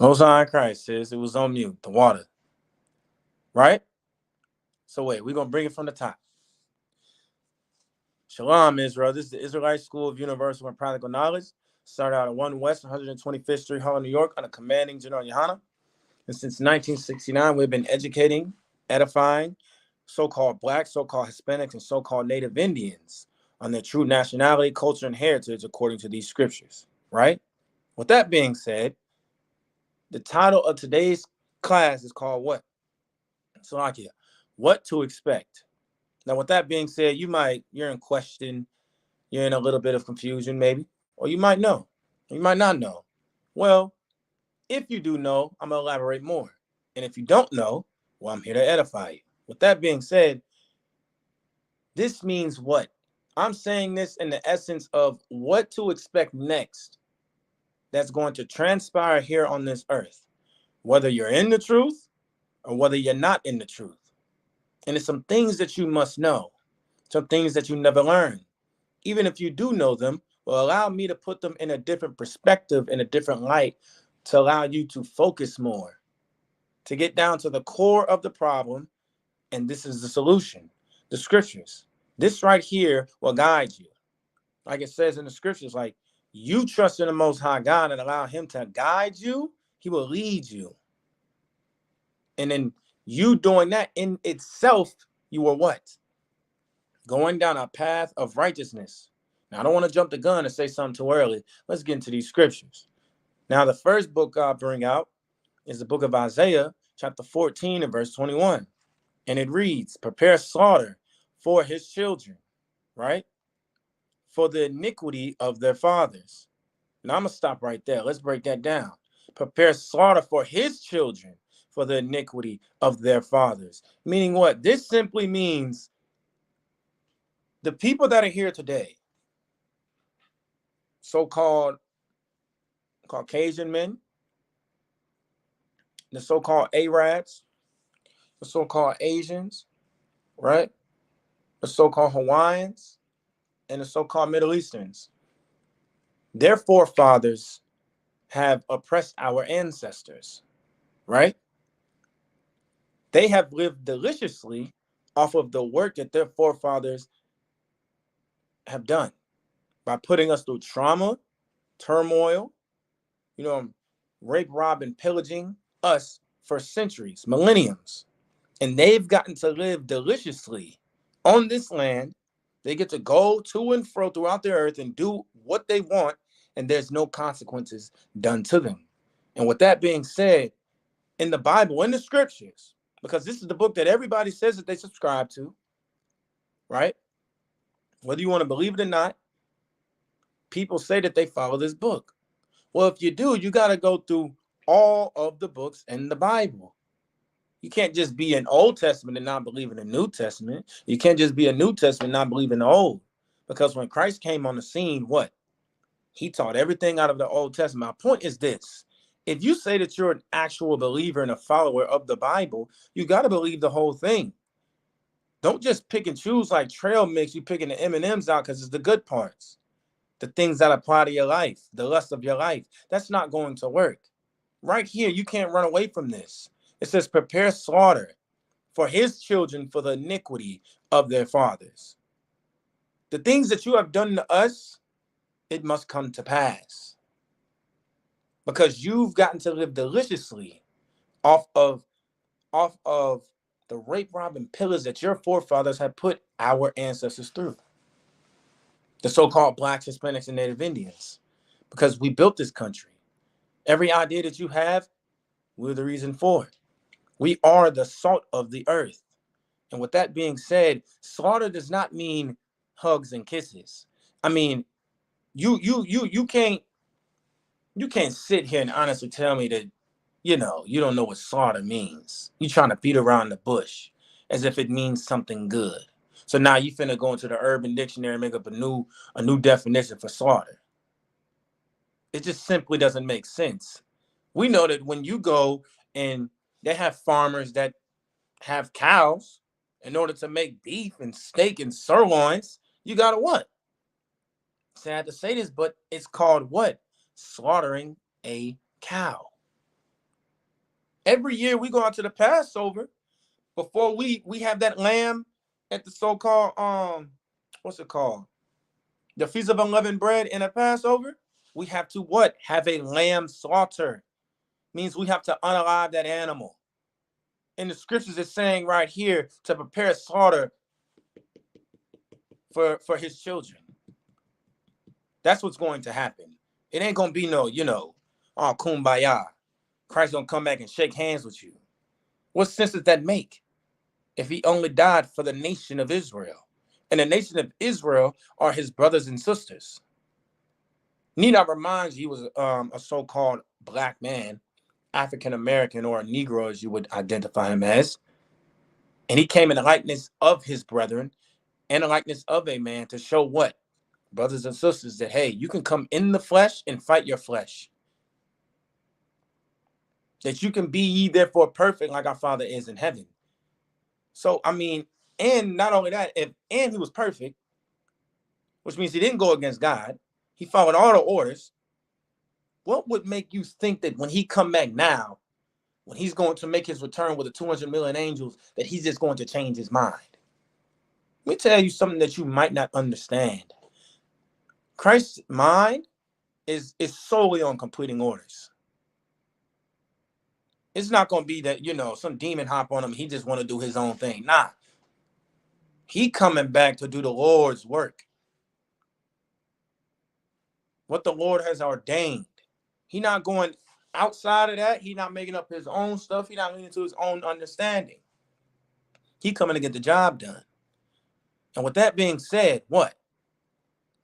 Most High in Christ says it was on mute, the water, right? So wait, we're gonna bring it from the top. Shalom, Israel. This is the Israelite School of Universal and Practical Knowledge. Started out at 1 West 125th Street, Harlem, New York, under commanding General Yohana. And since 1969, we've been educating, edifying so-called Blacks, so-called Hispanics, and so-called Native Indians on their true nationality, culture, and heritage according to these scriptures, right? With that being said, the title of today's class is called what? Salakia, what to expect. Now, with that being said, you're in question, you're in a little bit of confusion, maybe, or you might know, you might not know. Well, if you do know, I'm gonna elaborate more. And if you don't know, well, I'm here to edify you. With that being said, this means what? I'm saying this in the essence of what to expect next that's going to transpire here on this earth, whether you're in the truth or whether you're not in the truth. And it's some things that you must know, some things that you never learned. Even if you do know them, will allow me to put them in a different perspective, in a different light, to allow you to focus more, to get down to the core of the problem. And this is the solution, the scriptures. This right here will guide you. Like it says in the scriptures, like you trust in the Most High God and allow him to guide you, he will lead you. And then you doing that in itself, you are what? Going down a path of righteousness. Now, I don't want to jump the gun and say something too early. Let's get into these scriptures. Now, the first book I bring out is the book of Isaiah, chapter 14 and verse 21. And it reads, prepare slaughter for his children, right? For the iniquity of their fathers. Now, I'm going to stop right there. Let's break that down. Prepare slaughter for his children for the iniquity of their fathers. Meaning what? This simply means the people that are here today, so-called Caucasian men, the so-called Arabs, the so-called Asians, right? The so-called Hawaiians, and the so-called Middle Easterns. Their forefathers have oppressed our ancestors, right? They have lived deliciously off of the work that their forefathers have done by putting us through trauma, turmoil, rape, rob, and pillaging us for centuries, millenniums. And they've gotten to live deliciously on this land. They get to go to and fro throughout the earth and do what they want, and there's no consequences done to them. And with that being said, in the Bible, in the scriptures, because this is the book that everybody says that they subscribe to, right? Whether you want to believe it or not, people say that they follow this book. Well, if you do, you got to go through all of the books in the Bible. You can't just be an Old Testament and not believe in the New Testament. You can't just be a New Testament and not believe in the Old. Because when Christ came on the scene, what? He taught everything out of the Old Testament. My point is this. If you say that you're an actual believer and a follower of the Bible, you got to believe the whole thing. Don't just pick and choose like trail mix. You picking the M&Ms out because it's the good parts. The things that apply to your life, the lust of your life. That's not going to work. Right here, you can't run away from this. It says, prepare slaughter for his children for the iniquity of their fathers. The things that you have done to us, it must come to pass. Because you've gotten to live deliciously off of the rape, rob, and pillage that your forefathers have put our ancestors through. The so-called Blacks, Hispanics, and Native Indians. Because we built this country. Every idea that you have, we're the reason for it. We are the salt of the earth. And with that being said, slaughter does not mean hugs and kisses. I mean, you can't sit here and honestly tell me that, you don't know what slaughter means. You're trying to beat around the bush as if it means something good. So now you finna go into the Urban Dictionary and make up a new definition for slaughter. It just simply doesn't make sense. We know that when you go and they have farmers that have cows, in order to make beef and steak and sirloins, you gotta what? Sad to say this, but it's called what? Slaughtering a cow. Every year we go out to the Passover before we have that lamb at the so-called what's it called? The Feast of Unleavened Bread and a Passover. We have to what? Have a lamb slaughter. Means we have to unalive that animal. And the scriptures is saying right here to prepare slaughter for his children. That's what's going to happen. It ain't gonna be no, oh, kumbaya. Christ gonna come back and shake hands with you. What sense does that make if he only died for the nation of Israel? And the nation of Israel are his brothers and sisters. Need I remind you, he was a so-called black man, African American, or a Negro, as you would identify him as. And he came in the likeness of his brethren and the likeness of a man to show what? Brothers and sisters, that, hey, you can come in the flesh and fight your flesh. That you can be ye therefore perfect like our Father is in heaven. So, I mean, and not only that, and he was perfect, which means he didn't go against God. He followed all the orders. What would make you think that when he come back now, when he's going to make his return with the 200 million angels, that he's just going to change his mind? Let me tell you something that you might not understand. Christ's mind is solely on completing orders. It's not going to be that, some demon hop on him. He just want to do his own thing. Nah. He coming back to do the Lord's work. What the Lord has ordained. He not going outside of that. He not making up his own stuff. He not leaning to his own understanding. He coming to get the job done. And with that being said, what?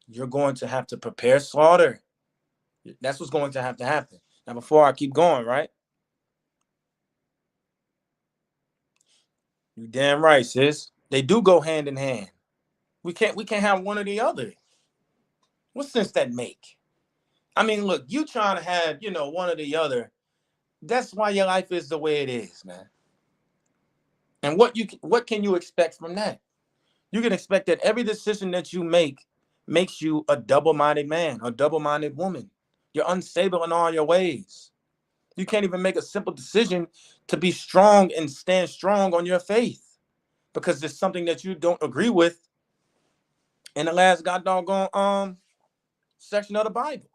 You're going to have to prepare slaughter. That's what's going to have to happen. Now, before I keep going, right? You damn right, sis. They do go hand in hand. We can't have one or the other. What sense that make? I mean, look, you trying to have, one or the other. That's why your life is the way it is, man. And what can you expect from that? You can expect that every decision that you make makes you a double-minded man, a double-minded woman. You're unstable in all your ways. You can't even make a simple decision to be strong and stand strong on your faith because there's something that you don't agree with in the last god doggone section of the Bible.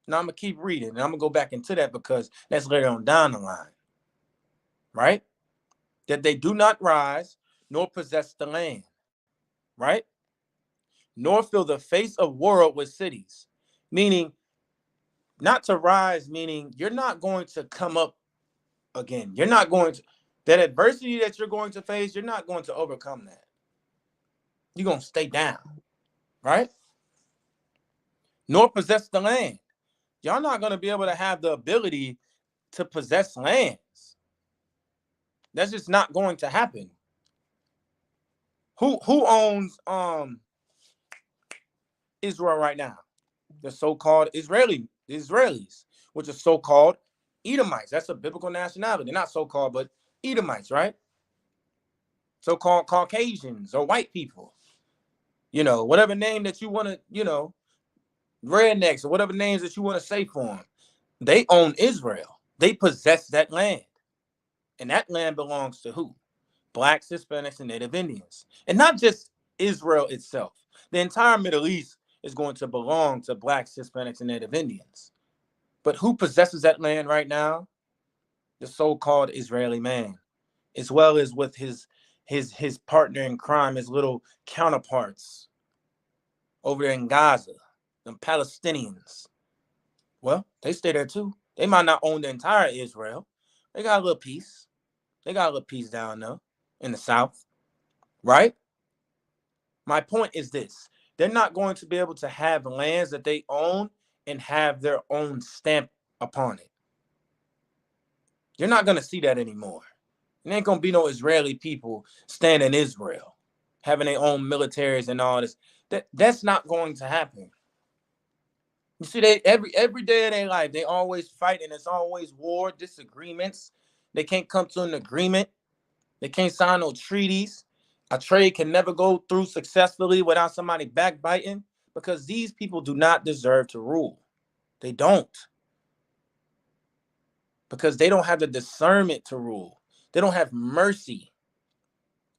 Now I'm gonna keep reading and I'm gonna go back into that because that's later on down the line, right? That they do not rise nor possess the land, right? Nor fill the face of world with cities, meaning not to rise, meaning you're not going to come up again. You're not going to, that adversity that you're going to face, you're not going to overcome that. You're going to stay down, right? Nor possess the land. Y'all not going to be able to have the ability to possess lands. That's just not going to happen. Who owns Israel right now? The so-called Israelis, which are so-called Edomites. That's a biblical nationality. They're not so-called, but Edomites, right? So-called Caucasians or white people. Whatever name that you want to, rednecks or whatever names that you want to say for them. They own Israel. They possess that land. And that land belongs to who? Blacks, Hispanics, and Native Indians. And not just Israel itself. The entire Middle East is going to belong to Blacks, Hispanics, and Native Indians. But who possesses that land right now? The so-called Israeli man, as well as with his partner in crime, his little counterparts over there in Gaza, the Palestinians. Well, they stay there too. They might not own the entire Israel. They got a little piece. They got a little piece down there in the south, right? My point is this. They're not going to be able to have lands that they own and have their own stamp upon it. You're not going to see that anymore. There ain't going to be no Israeli people staying in Israel, having their own militaries and all this. That's not going to happen. You see, they every day of their life, they always fight, and it's always war, disagreements. They can't come to an agreement. They can't sign no treaties. A trade can never go through successfully without somebody backbiting because these people do not deserve to rule. They don't. because they don't have the discernment to rule. They don't have mercy.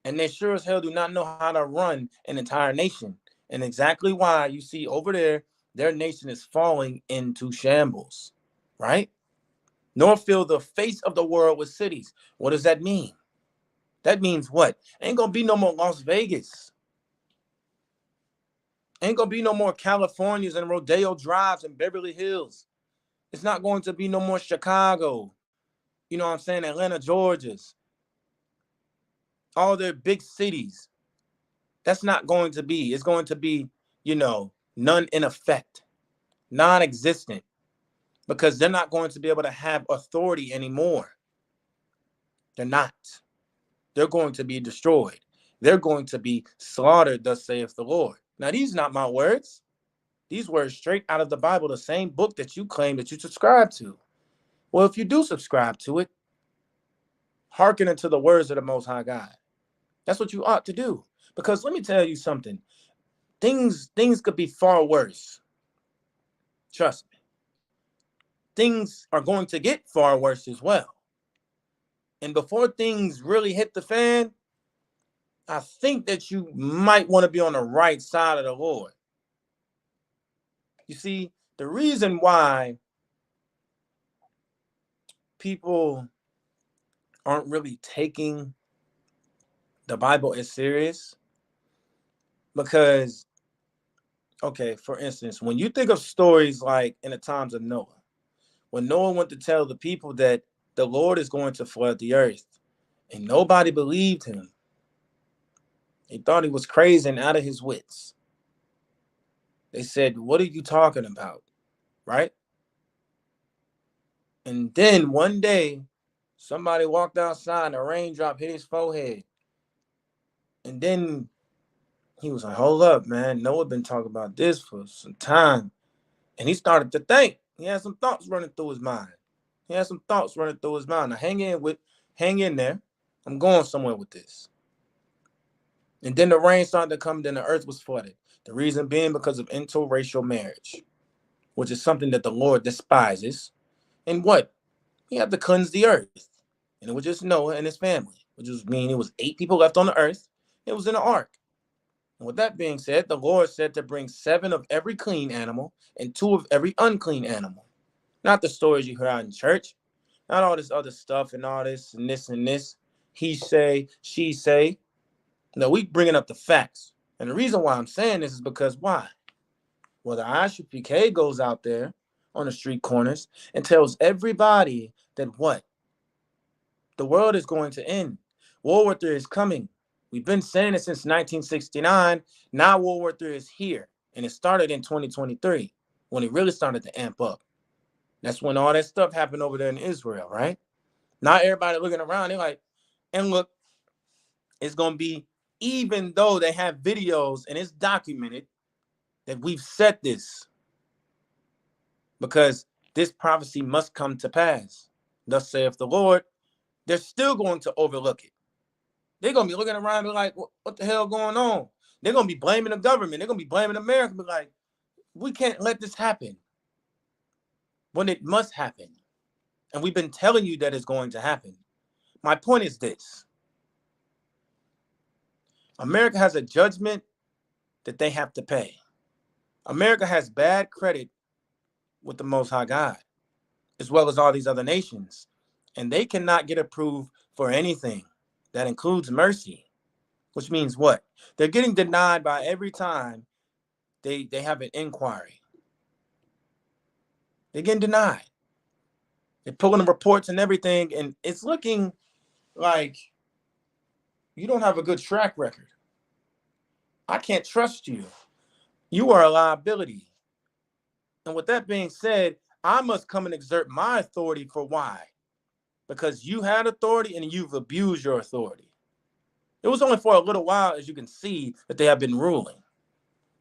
And they sure as hell do not know how to run an entire nation. And exactly why you see over there, their nation is falling into shambles, right? Nor fill the face of the world with cities. What does that mean? That means what? Ain't gonna be no more Las Vegas. Ain't gonna be no more Californias and Rodeo Drives and Beverly Hills. It's not going to be no more Chicago. You know what I'm saying? Atlanta, Georgia's. All their big cities. That's not going to be. It's going to be, none in effect, non-existent, because they're not going to be able to have authority anymore. They're not. They're going to be destroyed. They're going to be slaughtered, thus saith the Lord. Now, these are not my words. These words straight out of the Bible, the same book that you claim that you subscribe to. Well, if you do subscribe to it, hearken unto the words of the Most High God. That's what you ought to do. Because let me tell you something. Things could be far worse. Trust me. Things are going to get far worse as well. And before things really hit the fan, I think that you might want to be on the right side of the Lord. You see, the reason why people aren't really taking the Bible as serious, because, okay, for instance, when you think of stories like in the times of Noah, when Noah went to tell the people that the Lord is going to flood the earth, and nobody believed him. They thought he was crazy and out of his wits. They said, "What are you talking about?" Right? And then one day, somebody walked outside and a raindrop hit his forehead. And then he was like, "Hold up, man. Noah been talking about this for some time." And he started to think. He had some thoughts running through his mind. Now hang in there. I'm going somewhere with this. And then the rain started to come, then the earth was flooded. The reason being because of interracial marriage, which is something that the Lord despises. And what? He had to cleanse the earth. And it was just Noah and his family, which was mean it was 8 people left on the earth. It was in the ark. And with that being said, the Lord said to bring 7 of every clean animal and 2 of every unclean animal. Not the stories you hear out in church. Not all this other stuff and all this and this and this. He say, she say. No, we bringing up the facts. And the reason why I'm saying this is because why? Well, the ISUPK goes out there on the street corners and tells everybody that what? The world is going to end. World War III is coming. We've been saying it since 1969. Now World War III is here. And it started in 2023 when it really started to amp up. That's when all that stuff happened over there in Israel, right? Not everybody looking around. They're like, and look, it's going to be, even though they have videos and it's documented that we've said this, because this prophecy must come to pass. Thus saith the Lord, they're still going to overlook it. They're going to be looking around and be like, what the hell going on? They're going to be blaming the government. They're going to be blaming America. Be like, we can't let this happen when it must happen. And we've been telling you that it's going to happen. My point is this. America has a judgment that they have to pay. America has bad credit with the Most High God, as well as all these other nations. And they cannot get approved for anything. That includes mercy, which means what? They're getting denied by every time they have an inquiry. They're getting denied. They're pulling the reports and everything, and it's looking like you don't have a good track record. I can't trust you. You are a liability. And with that being said, I must come and exert my authority for why? Because you had authority and you've abused your authority. It was only for a little while, as you can see, that they have been ruling.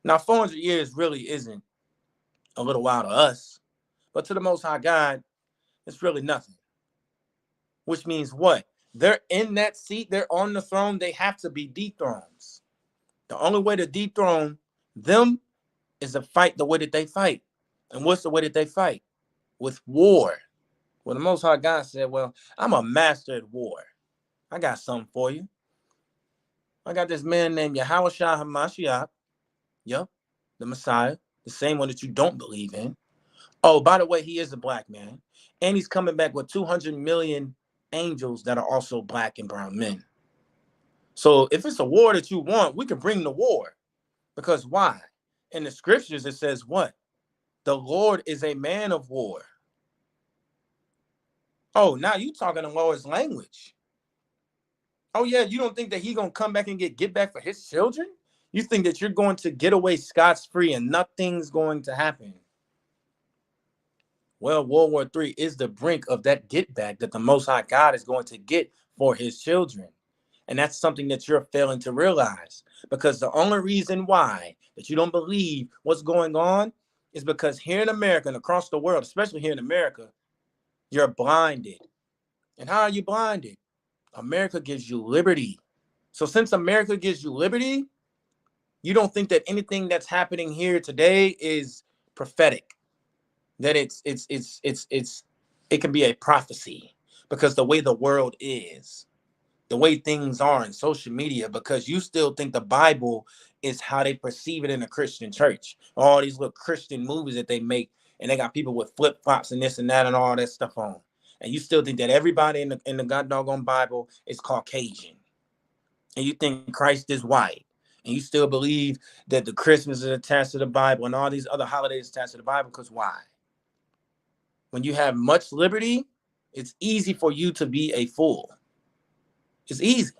Now, 400 years really isn't a little while to us, but to the Most High God, it's really nothing. Which means what? They're in that seat, they're on the throne, they have to be dethroned. The only way to dethrone them is to fight the way that they fight. And what's the way that they fight? With war, Well, the Most High God said, well, I'm a master at war. I got something for you. I got this man named Yahushua HaMashiach. Yep, the Messiah, the same one that you don't believe in. Oh, by the way, he is a black man. And he's coming back with 200 million angels that are also black and brown men. So if it's a war that you want, we can bring the war. Because why? In the scriptures, it says what? The Lord is a man of war. Oh, now you talking the Lord's language. Oh, yeah, you don't think that he's going to come back and get back for his children? You think that you're going to get away scot-free and nothing's going to happen? Well, World War III is the brink of that get back that the Most High God is going to get for his children. And that's something that you're failing to realize, because the only reason why that you don't believe what's going on is because here in America and across the world, especially here in America, you're blinded. And how are you blinded? America gives you liberty. So since America gives you liberty, you don't think that anything that's happening here today is prophetic, that it can be a prophecy, because the way the world is, the way things are in social media, because you still think the Bible is how they perceive it in a Christian church. All these little Christian movies that they make, and they got people with flip-flops and this and that and all that stuff on. And you still think that everybody in the god doggone Bible is Caucasian. And you think Christ is white. And you still believe that the Christmas is attached to the Bible and all these other holidays attached to the Bible, because why? When you have much liberty, it's easy for you to be a fool. It's easy.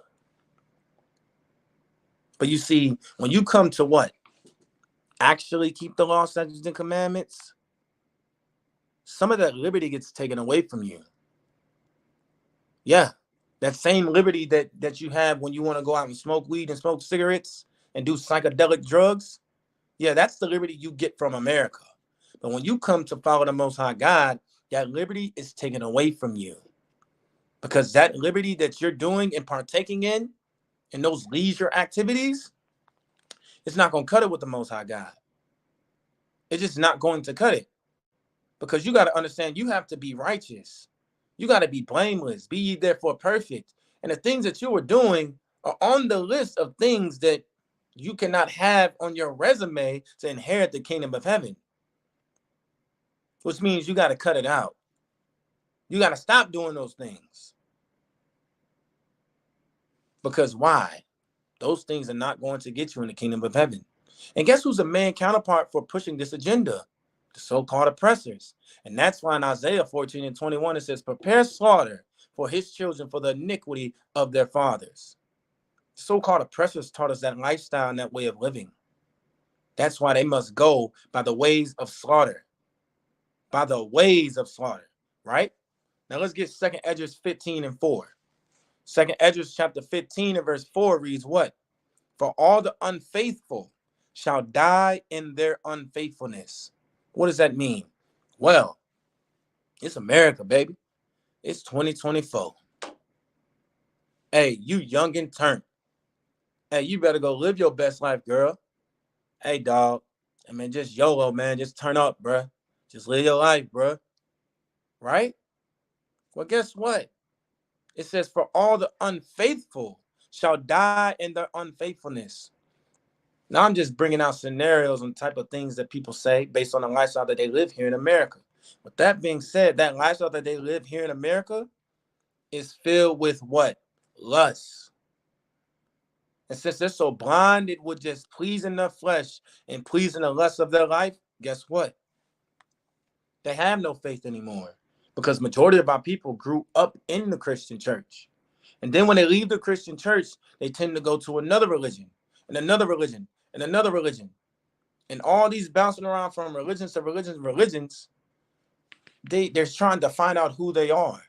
But you see, when you come to what? Actually keep the law, statutes, and commandments, some of that liberty gets taken away from you. Yeah. That same liberty that you have when you want to go out and smoke weed and smoke cigarettes and do psychedelic drugs. Yeah, that's the liberty you get from America. But when you come to follow the Most High God, that liberty is taken away from you. Because that liberty that you're doing and partaking in those leisure activities, it's not going to cut it with the Most High God. It's just not going to cut it. Because you got to understand, you have to be righteous. You got to be blameless. Be ye therefore perfect. And the things that you were doing are on the list of things that you cannot have on your resume to inherit the kingdom of heaven. Which means you got to cut it out. You got to stop doing those things. Because why? Those things are not going to get you in the kingdom of heaven. And guess who's the main counterpart for pushing this agenda? The so-called oppressors. And that's why in Isaiah 14:21, it says, prepare slaughter for his children for the iniquity of their fathers. The so-called oppressors taught us that lifestyle and that way of living. That's why they must go by the ways of slaughter. By the ways of slaughter, right? Now let's get 2nd Esdras 15:4. 2nd Esdras chapter 15 and verse 4 reads what? For all the unfaithful shall die in their unfaithfulness. What does that mean? Well, it's America, baby. It's 2024. Hey, you young and turned. Hey, you better go live your best life, girl. Hey, dog. I mean, just YOLO, man. Just turn up, bruh. Just live your life, bruh. Right? Well, guess what? It says, for all the unfaithful shall die in their unfaithfulness. Now, I'm just bringing out scenarios and type of things that people say based on the lifestyle that they live here in America. With that being said, that lifestyle that they live here in America is filled with what? Lust. And since they're so blinded with just pleasing their flesh and pleasing the lust of their life, guess what? They have no faith anymore, because majority of our people grew up in the Christian church. And then when they leave the Christian church, they tend to go to another religion and another religion and another religion. And all these bouncing around from religions to religions, they're trying to find out who they are.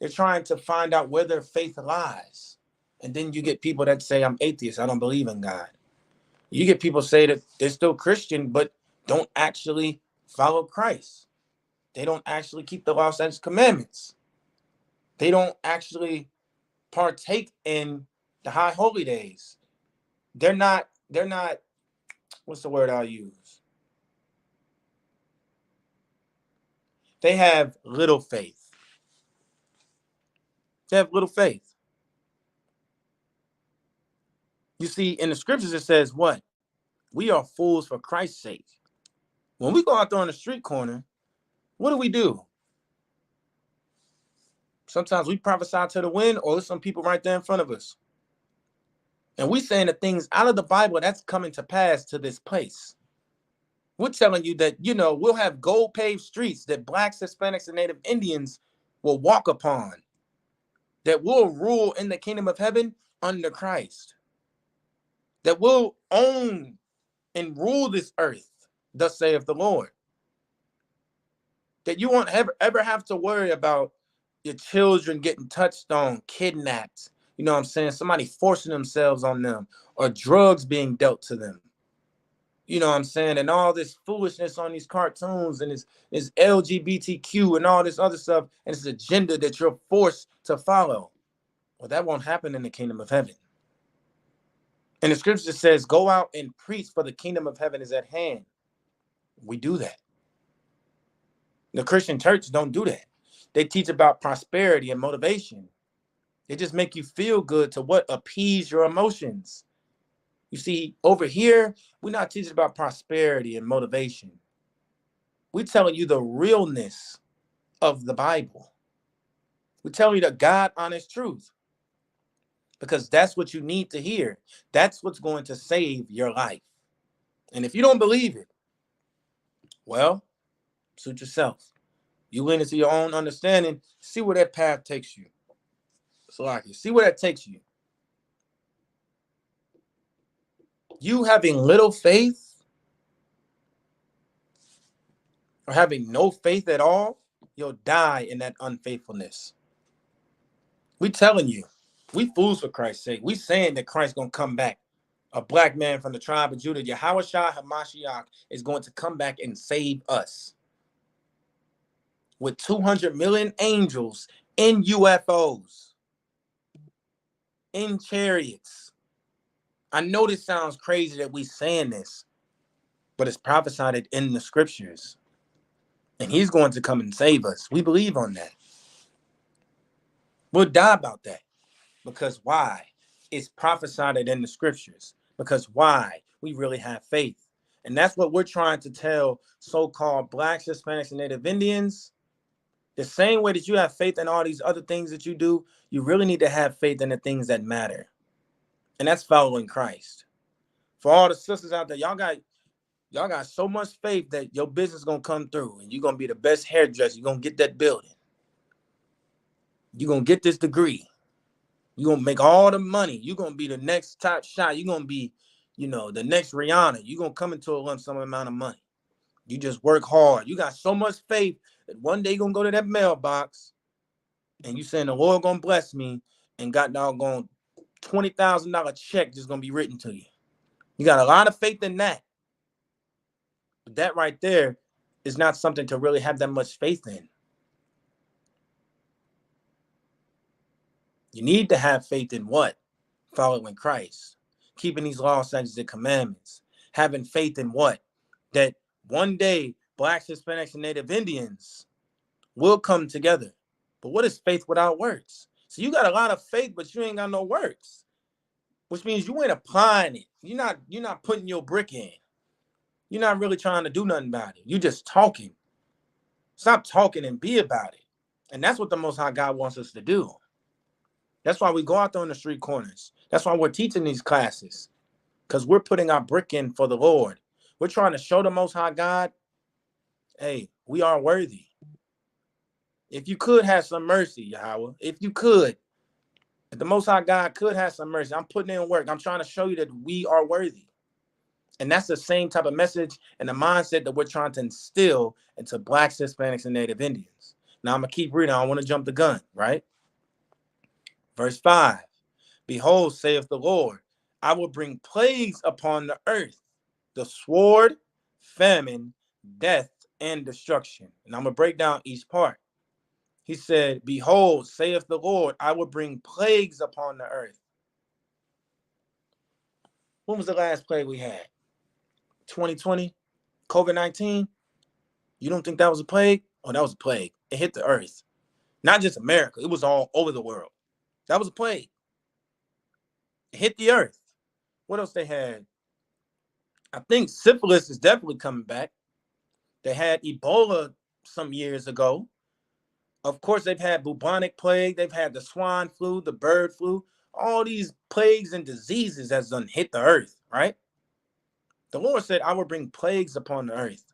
They're trying to find out where their faith lies. And then you get people that say, I'm atheist, I don't believe in God. You get people say that they're still Christian, but don't actually follow Christ. They don't actually keep the law, statutes, commandments. They don't actually partake in the high holy days. They're not, what's the word I'll use? They have little faith. They have little faith. You see, in the scriptures, it says what? We are fools for Christ's sake. When we go out there on the street corner, what do? Sometimes we prophesy to the wind, or there's some people right there in front of us. And we saying the things out of the Bible that's coming to pass to this place. We're telling you that, we'll have gold paved streets that blacks, Hispanics, and Native Indians will walk upon, that will rule in the kingdom of heaven under Christ, that will own and rule this earth, thus saith the Lord. That you won't ever have to worry about your children getting touched on, kidnapped, you know what I'm saying? Somebody forcing themselves on them, or drugs being dealt to them. You know what I'm saying? And all this foolishness on these cartoons, and this LGBTQ and all this other stuff, and this agenda that you're forced to follow. Well, that won't happen in the kingdom of heaven. And the scripture says, go out and preach, for the kingdom of heaven is at hand. We do that. The Christian church don't do that. They teach about prosperity and motivation. They just make you feel good to what? Appease your emotions. You see, over here, we're not teaching about prosperity and motivation. We're telling you the realness of the Bible. We're telling you the God honest truth, because that's what you need to hear. That's what's going to save your life. And if you don't believe it, well, suit yourself. You lean into your own understanding, see where that path takes you. So I can see where that takes you. You having little faith, or having no faith at all, you'll die in that unfaithfulness. We telling you, we fools for Christ's sake. We saying that Christ's gonna come back. A black man from the tribe of Judah, Yahushua HaMashiach, is going to come back and save us. With 200 million angels in UFOs, in chariots. I know this sounds crazy that we saying this, but it's prophesied in the scriptures. And he's going to come and save us. We believe on that. We'll die about that. Because why? It's prophesied in the scriptures. Because why? We really have faith. And that's what we're trying to tell so-called blacks, Hispanics, and Native Indians. The same way that you have faith in all these other things that you do, you really need to have faith in the things that matter. And that's following Christ. For all the sisters out there, y'all got so much faith that your business is going to come through, and you're going to be the best hairdresser. You're going to get that building. You're going to get this degree. You're going to make all the money. You're going to be the next top shot. You're going to be, the next Rihanna. You're going to come into a lump sum amount of money. You just work hard. You got so much faith that one day you're going to go to that mailbox and you saying the Lord going to bless me, and got doggone $20,000 check just going to be written to you. You got a lot of faith in that. But that right there is not something to really have that much faith in. You need to have faith in what? Following Christ. Keeping these laws, statutes, and commandments. Having faith in what? That one day, blacks, Hispanics, and Native Indians will come together. But what is faith without works? So you got a lot of faith, but you ain't got no works. Which means you ain't applying it. You're not putting your brick in. You're not really trying to do nothing about it. You're just talking. Stop talking and be about it. And that's what the Most High God wants us to do. That's why we go out there on the street corners. That's why we're teaching these classes. Because we're putting our brick in for the Lord. We're trying to show the Most High God, hey, we are worthy. If you could have some mercy, Yahweh, if the Most High God could have some mercy, I'm putting in work. I'm trying to show you that we are worthy. And that's the same type of message and the mindset that we're trying to instill into blacks, Hispanics, and Native Indians. Now I'm going to keep reading. I don't want to jump the gun, right? Verse 5. Behold, saith the Lord, I will bring plagues upon the earth, the sword, famine, death, and destruction. And I'm going to break down each part. He said, behold, saith the Lord, I will bring plagues upon the earth. When was the last plague we had? 2020? COVID-19? You don't think that was a plague? Oh, that was a plague. It hit the earth. Not just America. It was all over the world. That was a plague. It hit the earth. What else they had? I think syphilis is definitely coming back. They had Ebola some years ago. Of course, they've had bubonic plague. They've had the swine flu, the bird flu. All these plagues and diseases has done hit the earth, right? The Lord said, I will bring plagues upon the earth.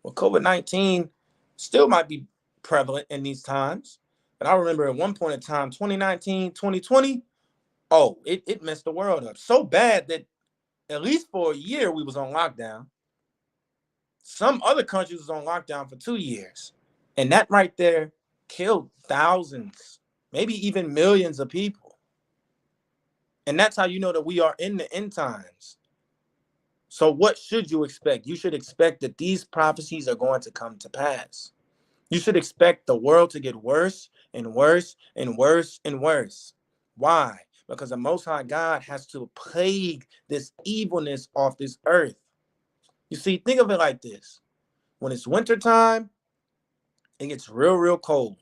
Well, COVID-19 still might be prevalent in these times. But I remember at one point in time, 2019, 2020, oh, it messed the world up so bad that at least for a year we was on lockdown. Some other countries was on lockdown for 2 years. And that right there killed thousands, maybe even millions of people. And that's how you know that we are in the end times. So what should you expect? You should expect that these prophecies are going to come to pass. You should expect the world to get worse and worse and worse and worse. Why? Because the Most High God has to plague this evilness off this earth. You see, think of it like this. When it's wintertime, it gets real, real cold.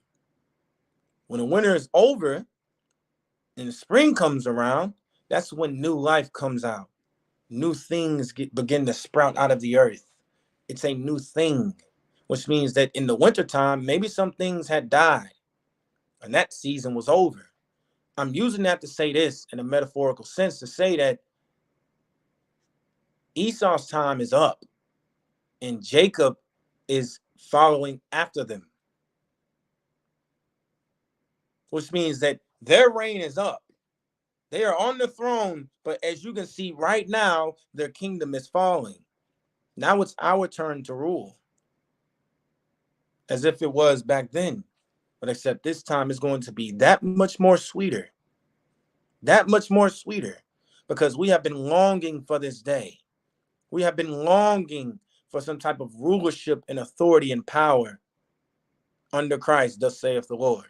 When the winter is over and the spring comes around, that's when new life comes out. New things begin to sprout out of the earth. It's a new thing, which means that in the wintertime, maybe some things had died and that season was over. I'm using that to say this in a metaphorical sense, to say that Esau's time is up and Jacob is following after them, which means that their reign is up. They are on the throne, but as you can see right now, their kingdom is falling. Now it's our turn to rule, as if it was back then. But except this time is going to be that much more sweeter. That much more sweeter. Because we have been longing for this day. We have been longing for some type of rulership and authority and power under Christ, thus saith the Lord.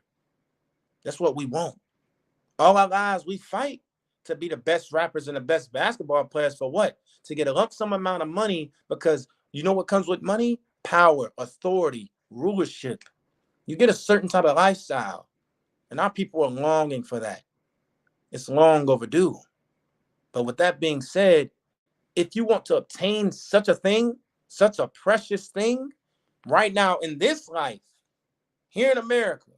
That's what we want. All our lives, we fight to be the best rappers and the best basketball players for what? To get a lump sum amount of money, because you know what comes with money? Power, authority, rulership. You get a certain type of lifestyle. And our people are longing for that. It's long overdue. But with that being said, if you want to obtain such a thing, such a precious thing, right now in this life, here in America,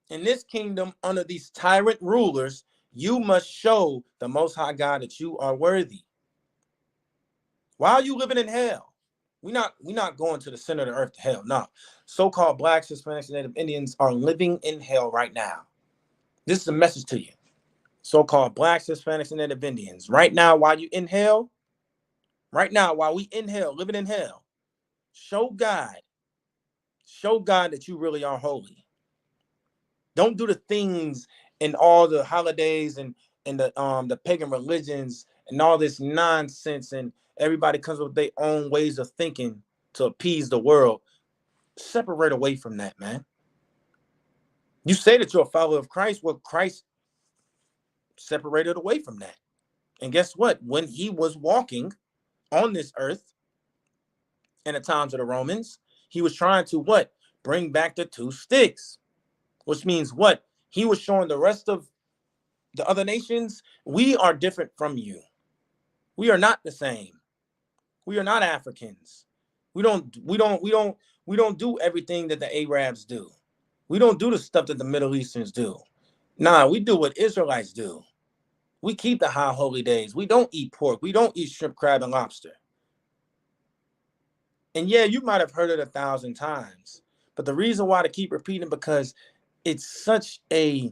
in this kingdom under these tyrant rulers, you must show the Most High God that you are worthy. Why are you living in hell? We're not going to the center of the earth to hell. No. So-called blacks, Hispanics, and Native Indians are living in hell right now. This is a message to you. So-called blacks, Hispanics, and Native Indians. Right now, while you in hell, right now, while we in hell, living in hell, show God that you really are holy. Don't do the things and all the holidays and the pagan religions and all this nonsense, and everybody comes with their own ways of thinking to appease the world. Separate away from that, man. You say that you're a follower of Christ. Well, Christ separated away from that. And guess what? When he was walking on this earth in the times of the Romans, he was trying to what? Bring back the two sticks, which means what? He was showing the rest of the other nations, we are different from you. We are not the same. We are not Africans. We don't do everything that the Arabs do. We don't do the stuff that the Middle Easterns do. Nah, we do what Israelites do. We keep the high holy days. We don't eat pork. We don't eat shrimp, crab, and lobster. And yeah, you might have heard it 1,000 times. But the reason why to keep repeating, because it's such a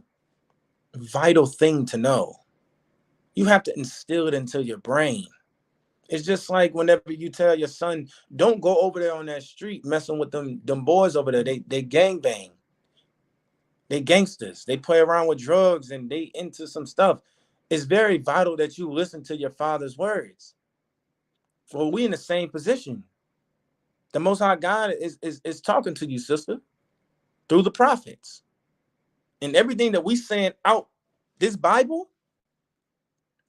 vital thing to know. You have to instill it into your brain. It's just like whenever you tell your son, don't go over there on that street messing with them boys over there. They gang bang. They gangsters. They play around with drugs and they into some stuff. It's very vital that you listen to your father's words. Well, we in the same position. The Most High God is talking to you, sister, through the prophets. And everything that we saying out this Bible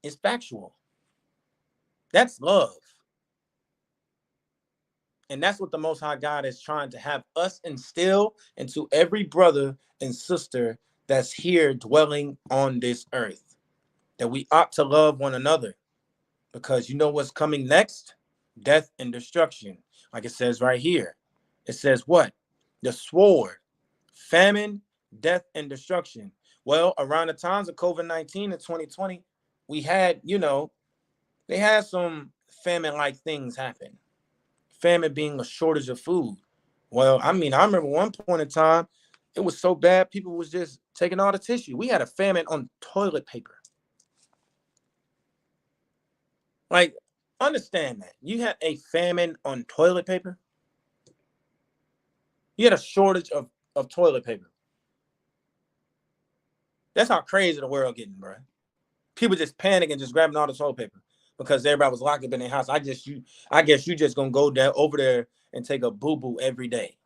is factual. That's love. And that's what the Most High God is trying to have us instill into every brother and sister that's here dwelling on this earth, that we ought to love one another, because you know what's coming next? Death and destruction. Like it says right here. It says what? The sword, famine, death, and destruction. Well, around the times of COVID-19 in 2020, we had, they had some famine-like things happen. Famine being a shortage of food. Well, I mean, I remember one point in time, it was so bad, people was just taking all the tissue. We had a famine on toilet paper. Like, understand that. You had a famine on toilet paper. You had a shortage of toilet paper. That's how crazy the world getting, bro. People just panicking, just grabbing all the toilet paper because everybody was locked up in their house. I guess you just gonna go down over there and take a boo-boo every day.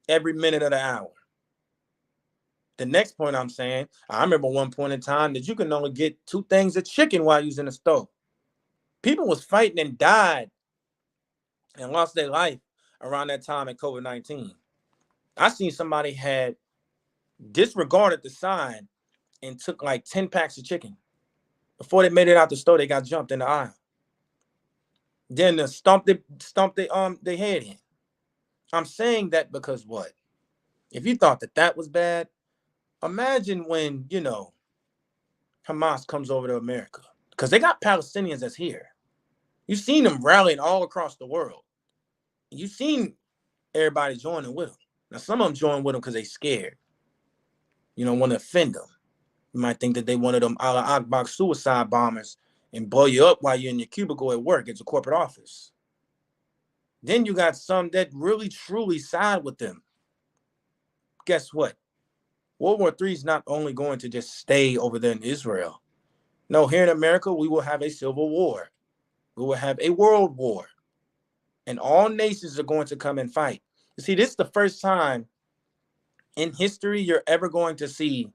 Every minute of the hour. The next point I'm saying, I remember one point in time that you can only get 2 things of chicken while using the stove. People was fighting and died and lost their life around that time in COVID-19. I seen somebody had disregarded the sign and took like 10 packs of chicken. Before they made it out the store, they got jumped in the aisle. Then they stomped their head in. I'm saying that because what? If you thought that was bad, imagine when, Hamas comes over to America. Because they got Palestinians that's here. You've seen them rallying all across the world. You've seen everybody joining with them. Now, some of them join with them because they scared. You don't want to offend them. You might think that they one of them Allah Akbar suicide bombers and blow you up while you're in your cubicle at work. It's a corporate office. Then you got some that really, truly side with them. Guess what? World War III is not only going to just stay over there in Israel. No, here in America, we will have a civil war. We will have a world war. And all nations are going to come and fight. You see, this is the first time in history you're ever going to see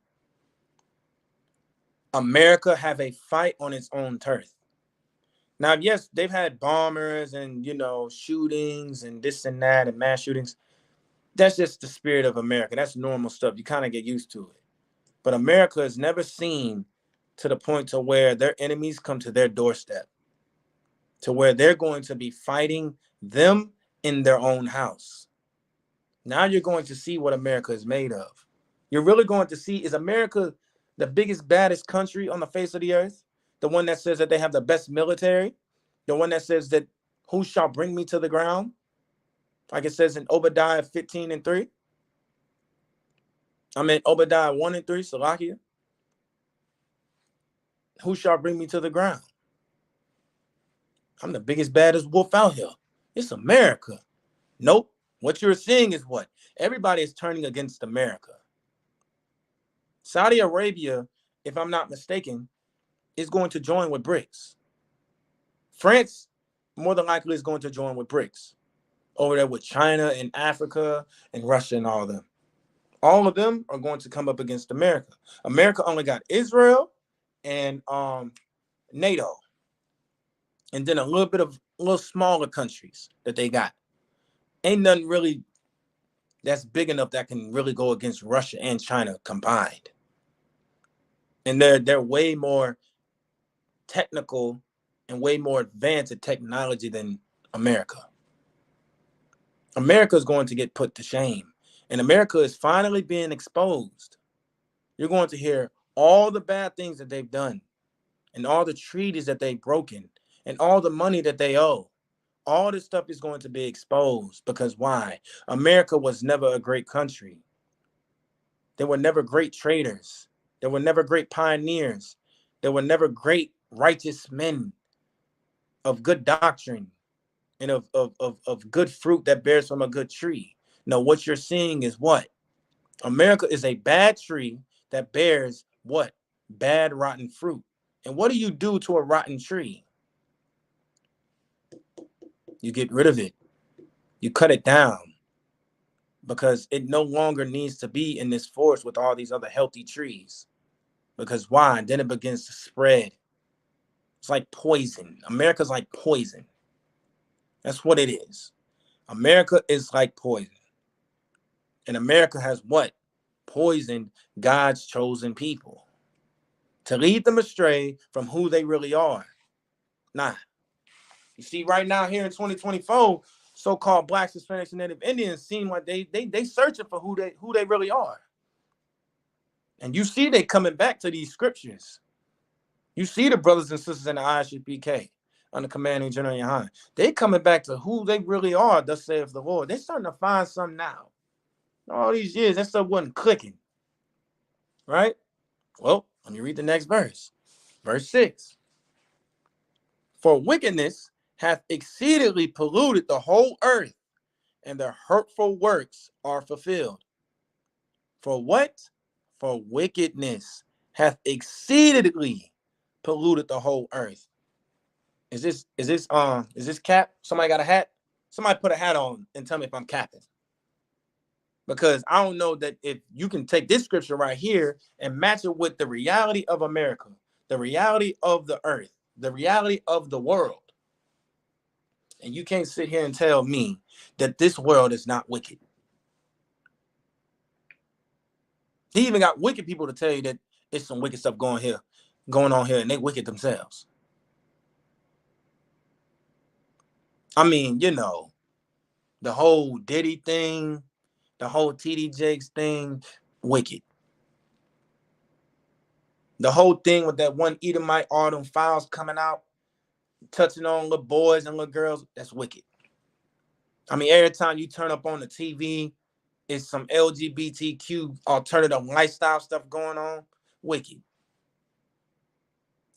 America have a fight on its own turf. Now, yes, they've had bombers and, shootings and this and that and mass shootings. That's just the spirit of America. That's normal stuff. You kind of get used to it. But America has never seen to the point to where their enemies come to their doorstep, to where they're going to be fighting them in their own house. Now you're going to see what America is made of. You're really going to see, is America the biggest, baddest country on the face of the earth? The one that says that they have the best military? The one that says that who shall bring me to the ground? Like it says in Obadiah 15:3. I mean, Obadiah 1:3, Salakia. Who shall bring me to the ground? I'm the biggest, baddest wolf out here. It's America. Nope. What you're seeing is what? Everybody is turning against America. Saudi Arabia, if I'm not mistaken, is going to join with BRICS. France, more than likely, is going to join with BRICS. Over there with China and Africa and Russia and all of them. All of them are going to come up against America. America only got Israel and NATO. And then a little smaller countries that they got. Ain't nothing really that's big enough that can really go against Russia and China combined. And they're way more technical and way more advanced in technology than America. America is going to get put to shame. And America is finally being exposed. You're going to hear all the bad things that they've done and all the treaties that they've broken and all the money that they owe. All this stuff is going to be exposed because why? America was never a great country. There were never great traders. There were never great pioneers. There were never great righteous men of good doctrine and of good fruit that bears from a good tree. No, what you're seeing is what? America is a bad tree that bears what? Bad, rotten fruit. And what do you do to a rotten tree? You get rid of it. You cut it down because it no longer needs to be in this forest with all these other healthy trees. Because why? Then it begins to spread. It's like poison. America's like poison. That's what it is. America is like poison. And America has what? poisoned God's chosen people to lead them astray from who they really are. Nah, you see, right now here in 2024, so-called Blacks, Hispanics, and Native Indians seem like they searching for who they really are. And you see they coming back to these scriptures. You see the brothers and sisters in the ISUPK under commanding General Yohan. They coming back to who they really are, thus saith the Lord. They're starting to find something now. All these years, that stuff wasn't clicking. Right? Well, let me read the next verse. Verse 6. For wickedness hath exceedingly polluted the whole earth, and their hurtful works are fulfilled. For what? For wickedness hath exceedingly polluted the whole earth. Is this cap? Somebody got a hat? Somebody put a hat on and tell me if I'm capping. Because I don't know that if you can take this scripture right here and match it with the reality of America, the reality of the earth, the reality of the world. And you can't sit here and tell me that this world is not wicked. He even got wicked people to tell you that it's some wicked stuff going on here, and they wicked themselves. I mean, you know, the whole Diddy thing, the whole TD Jakes thing, wicked. The whole thing with that one Edomite, all them files coming out, touching on little boys and little girls, that's wicked. I mean, every time you turn up on the TV, it's some LGBTQ alternative lifestyle stuff going on. Wicked.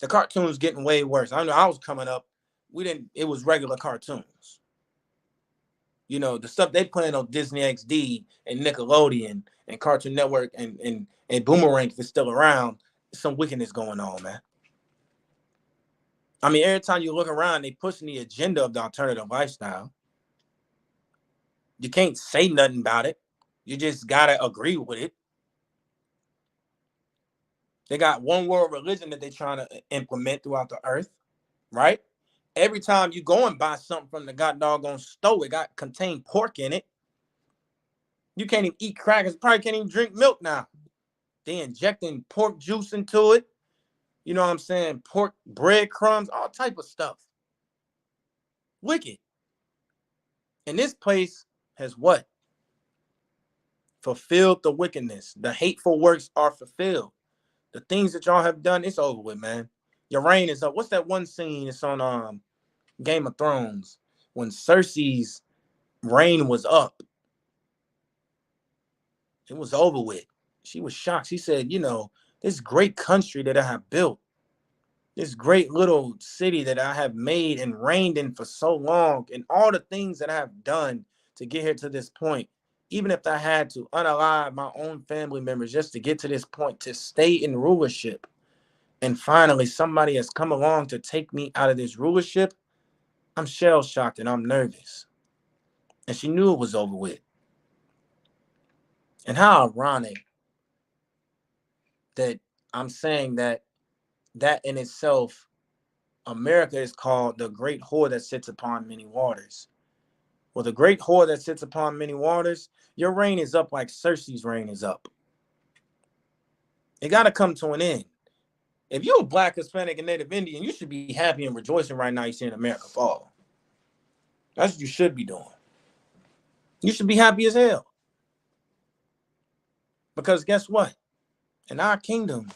The cartoons getting way worse. I know I was coming up, it was regular cartoons. You know, the stuff they playing on Disney XD and Nickelodeon and Cartoon Network and Boomerang is still around. Some wickedness going on, man. I mean, every time you look around, they pushing the agenda of the alternative lifestyle. You can't say nothing about it. You just gotta agree with it. They got one world religion that they're trying to implement throughout the earth, right? Every time you go and buy something from the god doggone store, it got contained pork in it. You can't even eat crackers. Probably can't even drink milk now. They injecting pork juice into it. You know what I'm saying? Pork breadcrumbs, all type of stuff. Wicked. And this place has what? Fulfilled the wickedness. The hateful works are fulfilled. The things that y'all have done, it's over with, man. Your reign is up. What's that one scene? It's on Game of Thrones when Cersei's reign was up. It was over with. She was shocked. She said, you know, this great country that I have built, this great little city that I have made and reigned in for so long, and all the things that I have done to get here to this point, even if I had to unalive my own family members just to get to this point, to stay in rulership, and finally somebody has come along to take me out of this rulership, I'm shell-shocked and I'm nervous. And she knew it was over with. And how ironic that I'm saying that in itself, America is called the great whore that sits upon many waters. Well, the great whore that sits upon many waters, your reign is up like Cersei's reign is up. It got to come to an end. If you're a Black, Hispanic, and Native Indian, you should be happy and rejoicing right now you're seeing America fall. That's what you should be doing. You should be happy as hell. Because guess what? In our kingdom,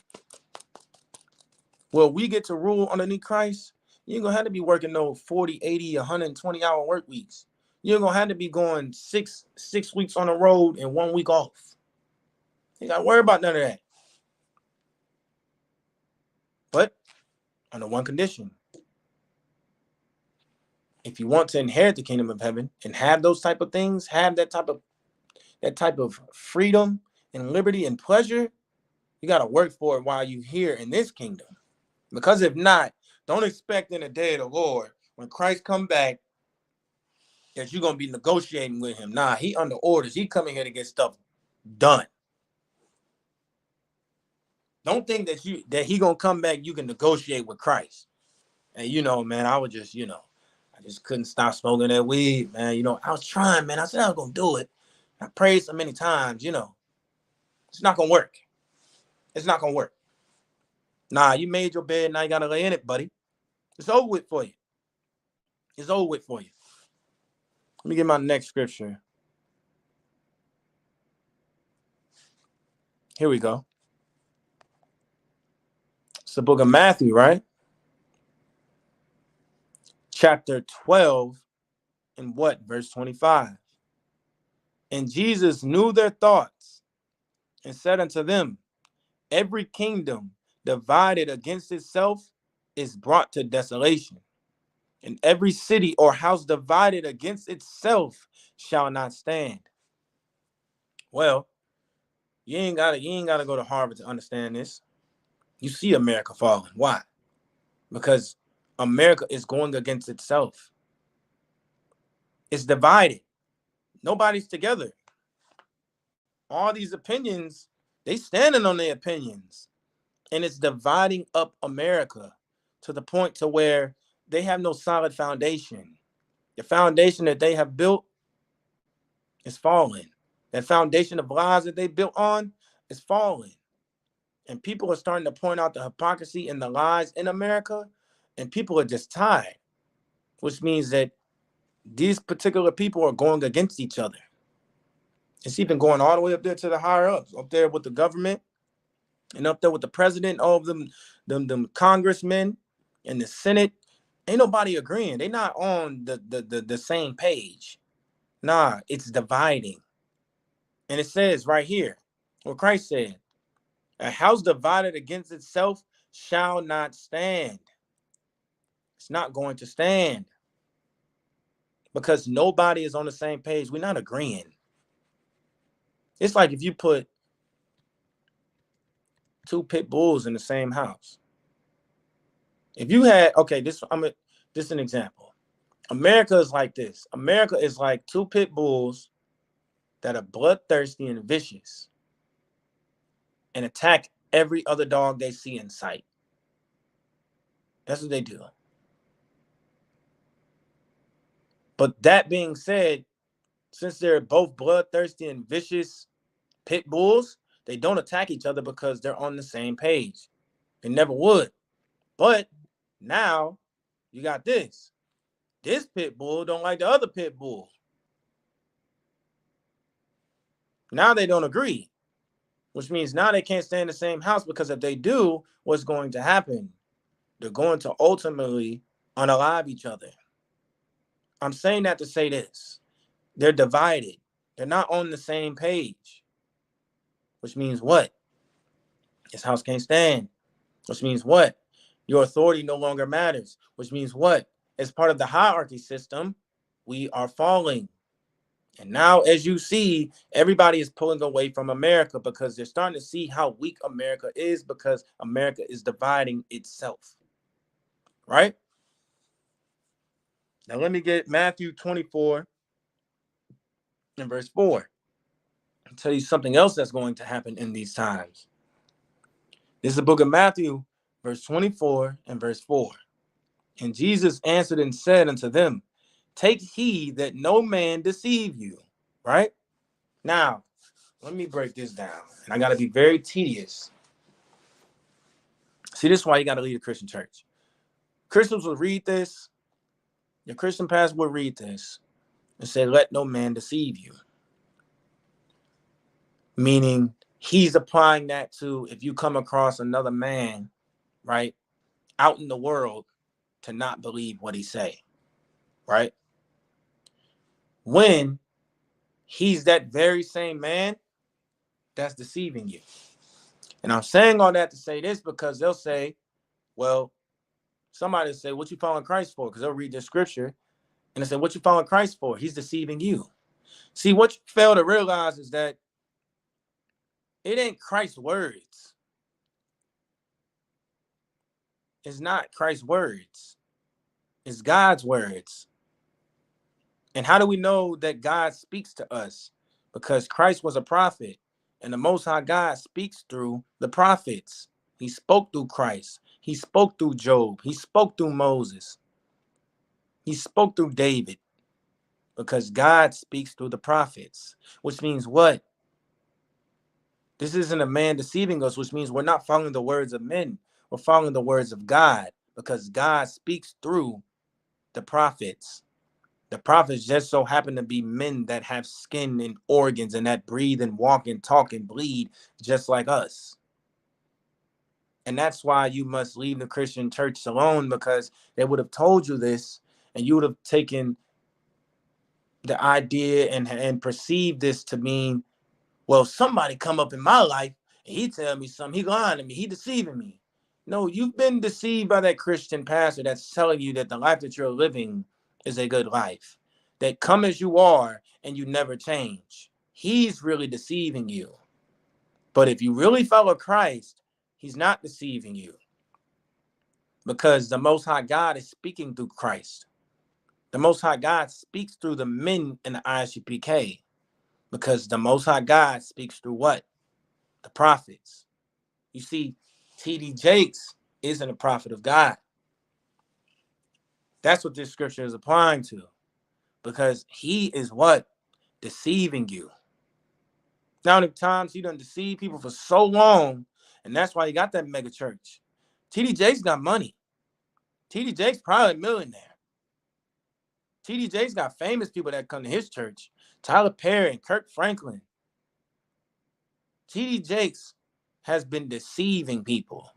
well, we get to rule underneath Christ, you ain't going to have to be working no 40, 80, 120-hour work weeks. You're going to have to be going six weeks on the road and 1 week off. You got to worry about none of that. But under one condition. If you want to inherit the kingdom of heaven and have those type of things, have that type of freedom and liberty and pleasure, you got to work for it while you're here in this kingdom. Because if not, don't expect in the day of the Lord, when Christ come back, that you're going to be negotiating with him. Nah, he under orders. He coming here to get stuff done. Don't think that he going to come back, you can negotiate with Christ. And, you know, man, I just couldn't stop smoking that weed, man. You know, I was trying, man. I said I was going to do it. I prayed so many times, you know. It's not gonna work. It's not gonna work. Nah, you made your bed, now you gotta lay in it, buddy. It's over with for you. It's over with for you. Let me get my next scripture. Here we go. It's the book of Matthew, right? Chapter 12 and what? Verse 25. And Jesus knew their thoughts and said unto them, every kingdom divided against itself is brought to desolation, and every city or house divided against itself shall not stand. Well, you ain't gotta go to Harvard to understand this. You see America falling. Why? Because America is going against itself. It's divided. Nobody's together. All these opinions, they standing on their opinions. And it's dividing up America to the point to where they have no solid foundation. The foundation that they have built is falling. That foundation of lies that they built on is falling. And people are starting to point out the hypocrisy and the lies in America, and people are just tired, which means that these particular people are going against each other. It's even going all the way up there to the higher ups, up there with the government and up there with the president, all of them congressmen and the Senate. Ain't nobody agreeing. They're not on the same page. Nah, it's dividing. And it says right here, what Christ said, a house divided against itself shall not stand. It's not going to stand because nobody is on the same page. We're not agreeing. It's like if you put two pit bulls in the same house. If you had, okay, this is an example. America is like this. America is like two pit bulls that are bloodthirsty and vicious and attack every other dog they see in sight. That's what they do. But that being said, since they're both bloodthirsty and vicious pit bulls, they don't attack each other because they're on the same page. They never would. But now you got this. This pit bull don't like the other pit bull. Now they don't agree, which means now they can't stay in the same house, because if they do, what's going to happen? They're going to ultimately unalive each other. I'm saying that to say this. They're divided. They're not on the same page, which means what? This house can't stand, which means what? Your authority no longer matters, which means what? As part of the hierarchy system, we are falling. And now, as you see, everybody is pulling away from America because they're starting to see how weak America is, because America is dividing itself. Right? Now, let me get Matthew 24 and verse 4. I'll tell you something else that's going to happen in these times. This is the book of Matthew, verse 24 and verse 4. And Jesus answered and said unto them, take heed that no man deceive you. Right? Now, let me break this down. And I got to be very tedious. See, this is why you got to lead a Christian church. Christians will read this. Your Christian pastor will read this and say, let no man deceive you. Meaning he's applying that to if you come across another man, right, out in the world, to not believe what he say, right? When he's that very same man that's deceiving you. And I'm saying all that to say this because they'll say, well, somebody will say, what you following Christ for? Because they'll read this scripture and they say, what you following Christ for? He's deceiving you. See, what you fail to realize is that it ain't Christ's words. It's not Christ's words. It's God's words. And how do we know that God speaks to us? Because Christ was a prophet, and the Most High God speaks through the prophets. He spoke through Christ. He spoke through Job. He spoke through Moses. He spoke through David, because God speaks through the prophets, which means what? This isn't a man deceiving us, which means we're not following the words of men. We're following the words of God, because God speaks through the prophets. The prophets just so happen to be men that have skin and organs and that breathe and walk and talk and bleed just like us. And that's why you must leave the Christian church alone, because they would have told you this and you would have taken the idea and perceived this to mean, well, somebody come up in my life and he tell me something, he lying to me, he deceiving me. No, you've been deceived by that Christian pastor that's telling you that the life that you're living is a good life, that come as you are and you never change. He's really deceiving you. But if you really follow Christ, he's not deceiving you, because the Most High God is speaking through Christ. The Most High God speaks through the men in the ISUPK, because the Most High God speaks through what? The prophets. You see, T.D. Jakes isn't a prophet of God. That's what this scripture is applying to, because he is what? Deceiving you. Now, the times he done deceived people for so long, and that's why he got that mega church. T.D. Jakes got money. T.D. Jakes probably a millionaire. T.D. Jakes got famous people that come to his church. Tyler Perry and Kirk Franklin. T.D. Jakes has been deceiving people.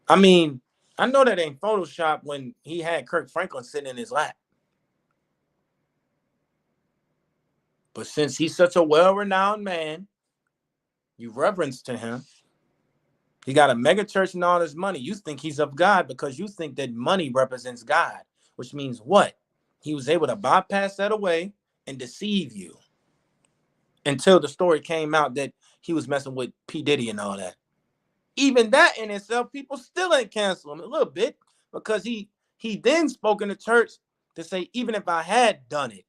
I mean, I know that ain't Photoshop when he had Kirk Franklin sitting in his lap. But since he's such a well-renowned man, you reverence to him. He got a mega church and all this money. You think he's of God because you think that money represents God, which means what? He was able to bypass that away and deceive you, until the story came out that he was messing with P. Diddy and all that. Even that in itself, people still ain't cancel him a little bit, because he then spoke in the church to say, even if I had done it,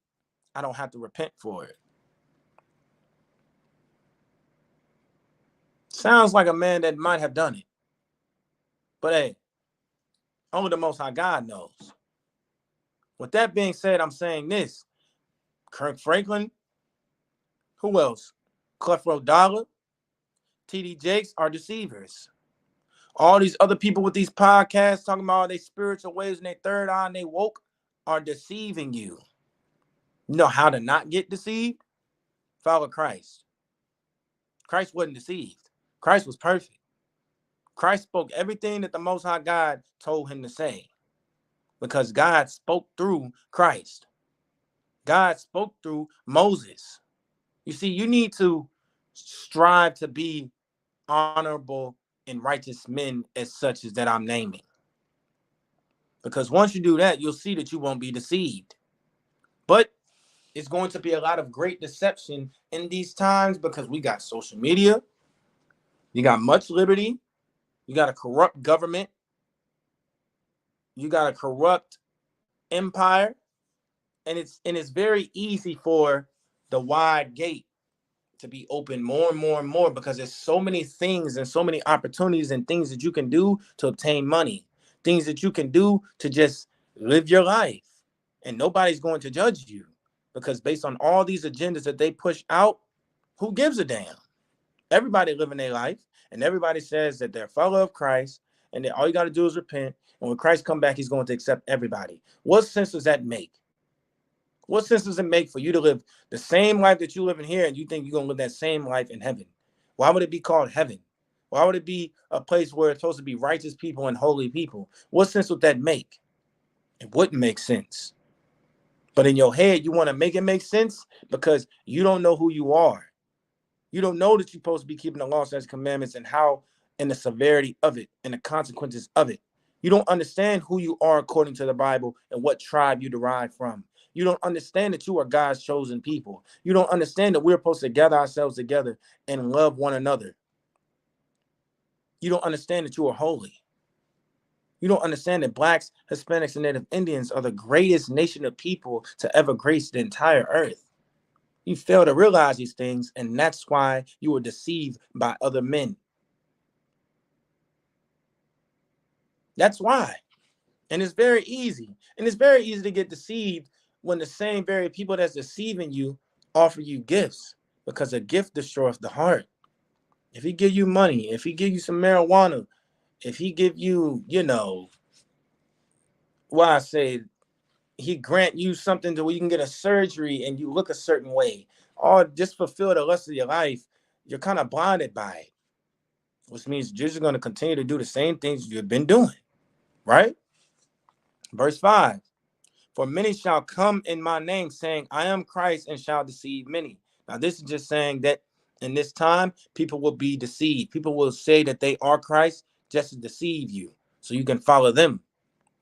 I don't have to repent for it. Sounds like a man that might have done it. But hey, only the Most High God knows. With that being said, I'm saying this. Kirk Franklin, who else? Creflo Dollar, T.D. Jakes are deceivers. All these other people with these podcasts talking about all their spiritual ways and their third eye and they woke are deceiving you. You know how to not get deceived? Follow Christ. Christ wasn't deceived. Christ was perfect. Christ spoke everything that the Most High God told him to say, because God spoke through Christ. God spoke through Moses. You see, you need to strive to be honorable and righteous men as such as that I'm naming. Because once you do that, you'll see that you won't be deceived. But it's going to be a lot of great deception in these times, because we got social media, you got much liberty, you got a corrupt government, you got a corrupt empire, and it's very easy for the wide gate to be open more and more and more, because there's so many things and so many opportunities and things that you can do to obtain money, things that you can do to just live your life, and nobody's going to judge you, because based on all these agendas that they push out, who gives a damn? Everybody living their life, and everybody says that they're a follower of Christ, and that all you got to do is repent, and when Christ come back, he's going to accept everybody. What sense does that make? What sense does it make for you to live the same life that you live in here, and you think you're going to live that same life in heaven? Why would it be called heaven? Why would it be a place where it's supposed to be righteous people and holy people? What sense would that make? It wouldn't make sense. But in your head, you want to make it make sense, because you don't know who you are. You don't know that you're supposed to be keeping the law, statutes, commandments, and how, and the severity of it, and the consequences of it. You don't understand who you are according to the Bible and what tribe you derive from. You don't understand that you are God's chosen people. You don't understand that we're supposed to gather ourselves together and love one another. You don't understand that you are holy. You don't understand that Blacks, Hispanics, and Native Indians are the greatest nation of people to ever grace the entire earth. You fail to realize these things, and that's why you were deceived by other men. That's why. And it's very easy. And it's very easy to get deceived when the same very people that's deceiving you offer you gifts, because a gift destroys the heart. If he give you money, if he give you some marijuana, if he give you, why I say he grant you something to where you can get a surgery and you look a certain way, or just fulfill the rest of your life, you're kind of blinded by it, which means you're just going to continue to do the same things you've been doing, right? Verse 5, for many shall come in my name saying, I am Christ, and shall deceive many. Now, this is just saying that in this time, people will be deceived. People will say that they are Christ just to deceive you so you can follow them,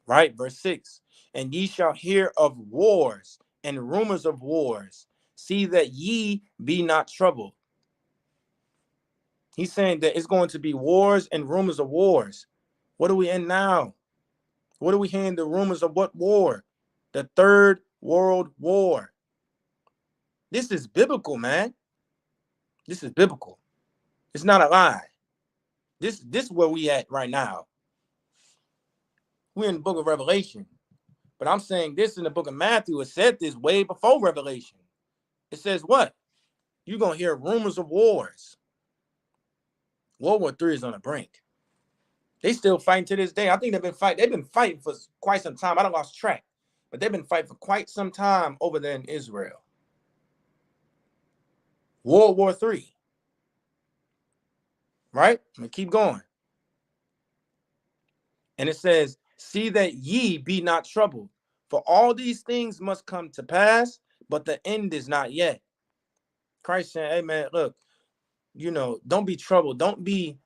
right? Verse 6, and ye shall hear of wars and rumors of wars. See that ye be not troubled. He's saying that it's going to be wars and rumors of wars. What are we in now? What are we hearing the rumors of? What war? The Third World War. This is biblical, man. This is biblical. It's not a lie. This is where we at right now. We're in the book of Revelation. But I'm saying this in the book of Matthew. It said this way before Revelation. It says what? You're going to hear rumors of wars. World War III is on the brink. They still fighting to this day. I think they've been fighting for quite some time. I don't lost track. But they've been fighting for quite some time over there in Israel. World War III. Right? I'm going to keep going. And it says, see that ye be not troubled, for all these things must come to pass, but the end is not yet. Christ saying, hey man, look, don't be troubled. Don't be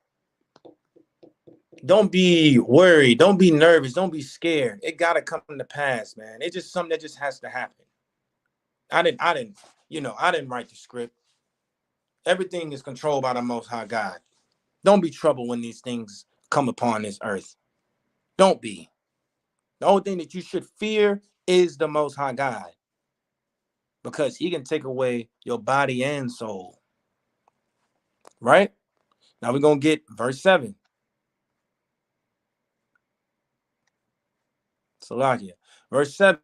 worried. Don't be nervous. Don't be scared. It gotta come to pass, man. It's just something that just has to happen. I didn't write the script. Everything is controlled by the Most High God. Don't be troubled when these things come upon this earth. Don't be. The only thing that you should fear is the Most High God, because he can take away your body and soul. Right? Now we're going to get verse 7. Salakia. Verse 7.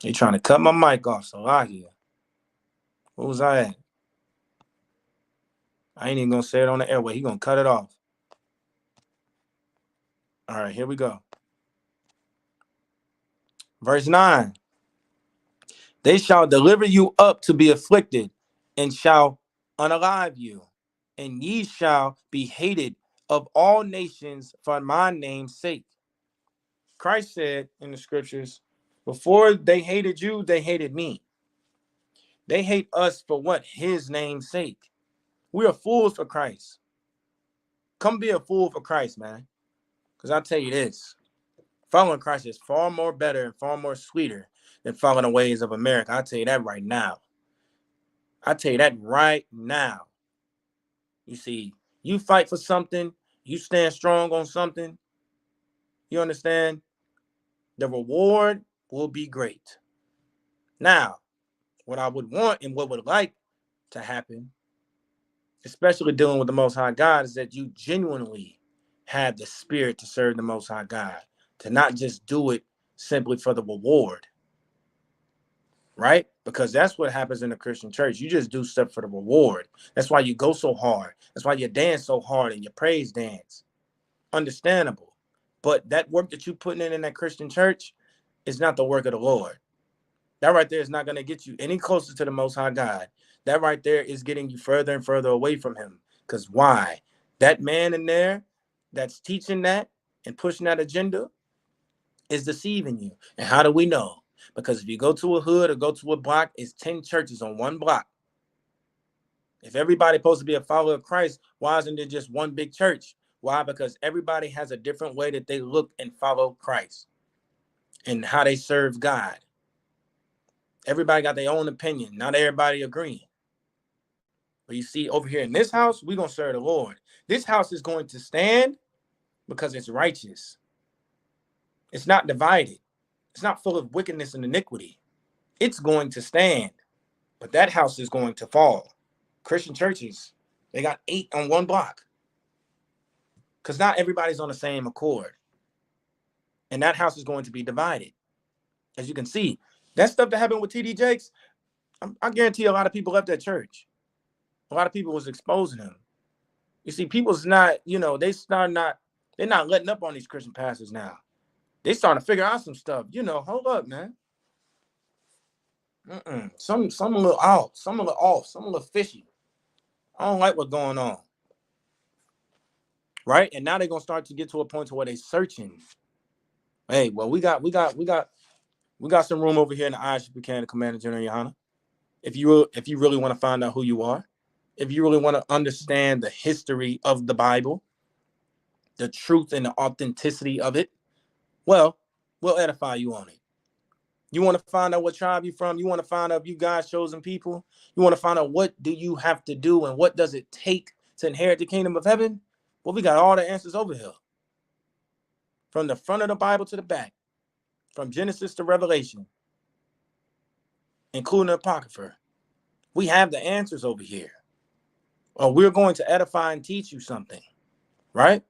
They trying to cut my mic off. Salakia. What was I at? I ain't even going to say it on the airway. He going to cut it off. All right, here we go. Verse 9. They shall deliver you up to be afflicted, and shall unalive you, and ye shall be hated of all nations for my name's sake. Christ said in the scriptures, before they hated you, they hated me. They hate us for what? His name's sake. We are fools for Christ. Come be a fool for Christ, man. Because I'll tell you this. Following Christ is far more better and far more sweeter than following the ways of America. I'll tell you that right now. You see, you fight for something, you stand strong on something, you understand? The reward will be great. Now, what I would want and what would like to happen, especially dealing with the Most High God, is that you genuinely have the spirit to serve the Most High God, to not just do it simply for the reward, right? Because that's what happens in the Christian church. You just do stuff for the reward. That's why you go so hard. That's why you dance so hard and you praise dance. Understandable. But that work that you're putting in that Christian church is not the work of the Lord. That right there is not going to get you any closer to the Most High God. That right there is getting you further and further away from him. Because why? That man in there that's teaching that and pushing that agenda is deceiving you. And how do we know? Because if you go to a hood or go to a block, it's 10 churches on one block. If everybody's supposed to be a follower of Christ, why isn't there just one big church? Why? Because everybody has a different way that they look and follow Christ and how they serve God. Everybody got their own opinion. Not everybody agreeing. But you see, over here in this house, we're going to serve the Lord. This house is going to stand because it's righteous. It's not divided. It's not full of wickedness and iniquity. It's going to stand. But that house is going to fall. Christian churches, they got 8 on one block. Because not everybody's on the same accord. And that house is going to be divided. As you can see, that stuff that happened with T.D. Jakes, I guarantee a lot of people left that church. A lot of people was exposing him. You see, people's not, they're not letting up on these Christian pastors now. They starting to figure out some stuff. Hold up, man. Some a little out, some a little off, some a little fishy. I don't like what's going on. Right? And now they're gonna start to get to a point to where they're searching. Hey, well, we got some room over here in the ISUPK and the Commander General, Your Honor. If you really want to find out who you are, if you really want to understand the history of the Bible, the truth and the authenticity of it, well, we'll edify you on it. You want to find out what tribe you're from? You want to find out if you God's chosen people? You want to find out what do you have to do and what does it take to inherit the kingdom of heaven? Well, we got all the answers over here. From the front of the Bible to the back, from Genesis to Revelation, including the Apocrypha. We have the answers over here. Or we're going to edify and teach you something, right?